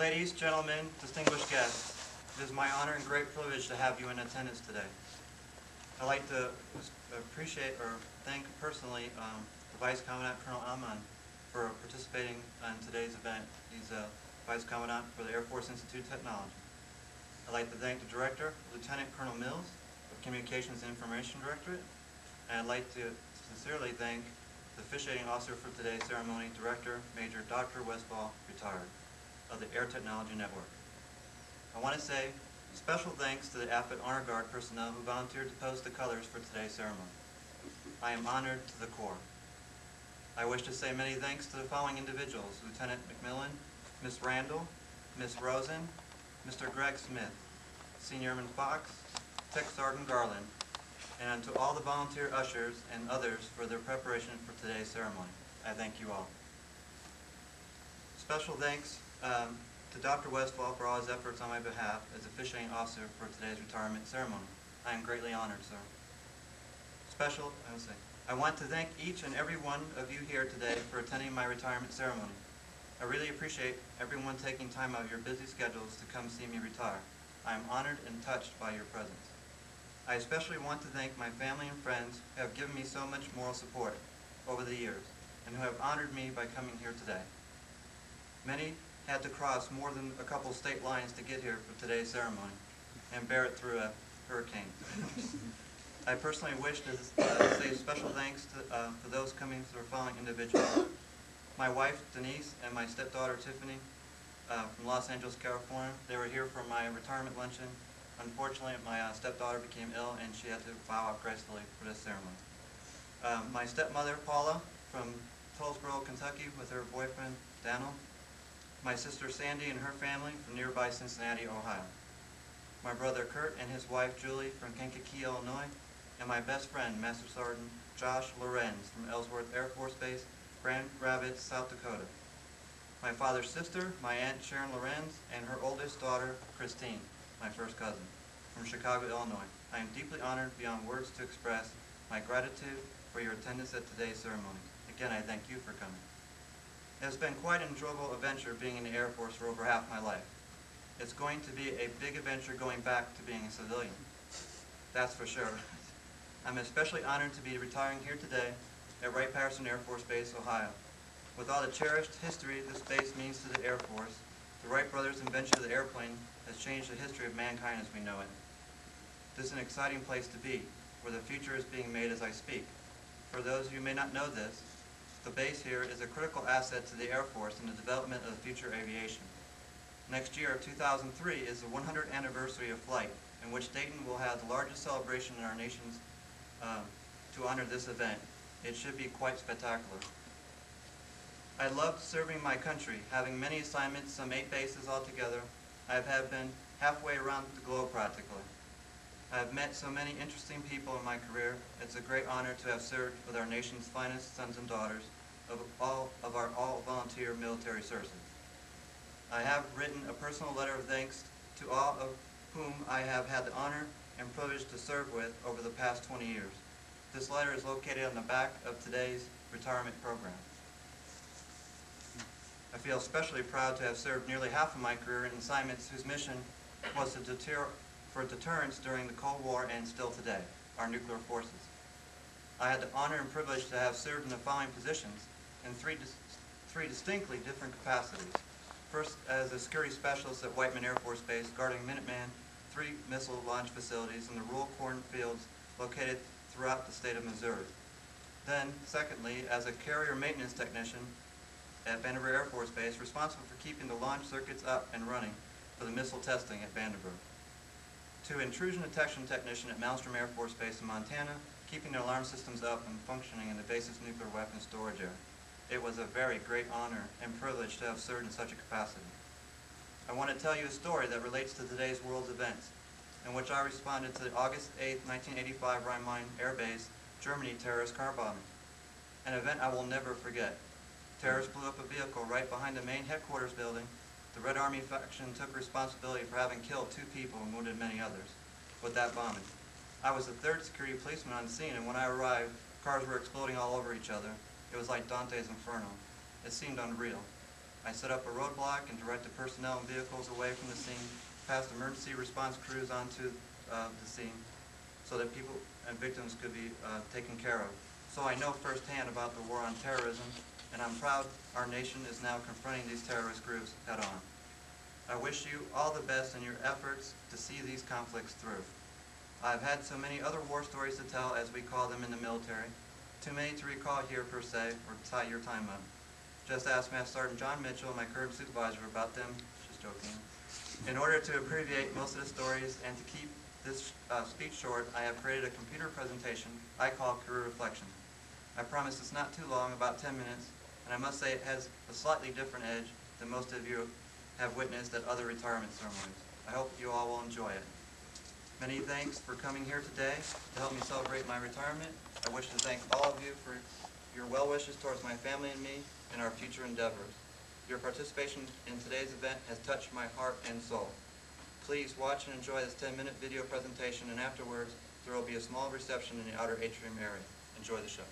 Ladies, gentlemen, distinguished guests, it is my honor and great privilege to have you in attendance today. I'd like to appreciate or thank personally the Vice Commandant Colonel Aman for participating in today's event. He's a Vice Commandant for the Air Force Institute of Technology. I'd like to thank the Director, Lieutenant Colonel Mills of Communications and Information Directorate, and I'd like to sincerely thank the officiating officer for today's ceremony, Director Major Dr. Westfall, retired, of the Air Technology Network. I want to say special thanks to the AFIT Honor Guard personnel who volunteered to post the colors for today's ceremony. I am honored to the core. I wish to say many thanks to the following individuals: Lieutenant McMillan, Miss Randall, Miss Rosen, Mr. Greg Smith, Senior Airman Fox, Tech Sergeant Garland, and to all the volunteer ushers and others for their preparation for today's ceremony. I thank you all. Special thanks to Dr. Westfall for all his efforts on my behalf as officiating officer for today's retirement ceremony. I am greatly honored, sir. I want to thank each and every one of you here today for attending my retirement ceremony. I really appreciate everyone taking time out of your busy schedules to come see me retire. I am honored and touched by your presence. I especially want to thank my family and friends who have given me so much moral support over the years and who have honored me by coming here today. Many had to cross more than a couple state lines to get here for today's ceremony and bear it through a hurricane. I personally wish to say special thanks to those coming to the following individuals: my wife Denise and my stepdaughter Tiffany from Los Angeles, California. They were here for my retirement luncheon. Unfortunately, my stepdaughter became ill and she had to bow out gracefully for this ceremony. My stepmother Paula from Tollsboro, Kentucky with her boyfriend Daniel. My sister Sandy and her family from nearby Cincinnati, Ohio. My brother Kurt and his wife Julie from Kankakee, Illinois. And my best friend, Master Sergeant Josh Lorenz from Ellsworth Air Force Base, Grand Rapids, South Dakota. My father's sister, my Aunt Sharon Lorenz, and her oldest daughter, Christine, my first cousin, from Chicago, Illinois. I am deeply honored beyond words to express my gratitude for your attendance at today's ceremony. Again, I thank you for coming. It has been quite an enjoyable adventure being in the Air Force for over half my life. It's going to be a big adventure going back to being a civilian. That's for sure. I'm especially honored to be retiring here today at Wright-Patterson Air Force Base, Ohio. With all the cherished history this base means to the Air Force, the Wright brothers' invention of the airplane has changed the history of mankind as we know it. This is an exciting place to be, where the future is being made as I speak. For those of you who may not know this, the base here is a critical asset to the Air Force in the development of future aviation. Next year, 2003, is the 100th anniversary of flight, in which Dayton will have the largest celebration in our nation's to honor this event. It should be quite spectacular. I loved serving my country, having many assignments, some 8 bases altogether. I have been halfway around the globe practically. I have met so many interesting people in my career. It's a great honor to have served with our nation's finest sons and daughters of our all-volunteer military services. I have written a personal letter of thanks to all of whom I have had the honor and privilege to serve with over the past 20 years. This letter is located on the back of today's retirement program. I feel especially proud to have served nearly half of my career in assignments whose mission was to for deterrence during the Cold War and still today, our nuclear forces. I had the honor and privilege to have served in the following positions in three distinctly different capacities. First, as a security specialist at Whiteman Air Force Base, guarding Minuteman 3 missile launch facilities in the rural cornfields located throughout the state of Missouri. Then, secondly, as a carrier maintenance technician at Vandenberg Air Force Base, responsible for keeping the launch circuits up and running for the missile testing at Vandenberg. To intrusion detection technician at Malmstrom Air Force Base in Montana, keeping the alarm systems up and functioning in the base's nuclear weapons storage area. It was a very great honor and privilege to have served in such a capacity. I want to tell you a story that relates to today's world's events, in which I responded to the August 8, 1985 Rhein-Main Air Base, Germany terrorist car bombing, an event I will never forget. Terrorists blew up a vehicle right behind the main headquarters building. The Red Army faction took responsibility for having killed 2 people and wounded many others with that bombing. I was the 3rd security policeman on the scene, and when I arrived, cars were exploding all over each other. It was like Dante's Inferno. It seemed unreal. I set up a roadblock and directed personnel and vehicles away from the scene, past emergency response crews onto the scene, so that people and victims could be taken care of. So I know firsthand about the war on terrorism, and I'm proud our nation is now confronting these terrorist groups head on. I wish you all the best in your efforts to see these conflicts through. I've had so many other war stories to tell, as we call them in the military, too many to recall here per se, or tie your time up. Just ask Master Sergeant John Mitchell, my current supervisor, about them. Just joking. In order to abbreviate most of the stories and to keep this speech short, I have created a computer presentation I call Career Reflection. I promise it's not too long, about 10 minutes, and I must say it has a slightly different edge than most of you have witnessed at other retirement ceremonies. I hope you all will enjoy it. Many thanks for coming here today to help me celebrate my retirement. I wish to thank all of you for your well wishes towards my family and me and our future endeavors. Your participation in today's event has touched my heart and soul. Please watch and enjoy this 10-minute video presentation, and afterwards there will be a small reception in the outer atrium area. Enjoy the show.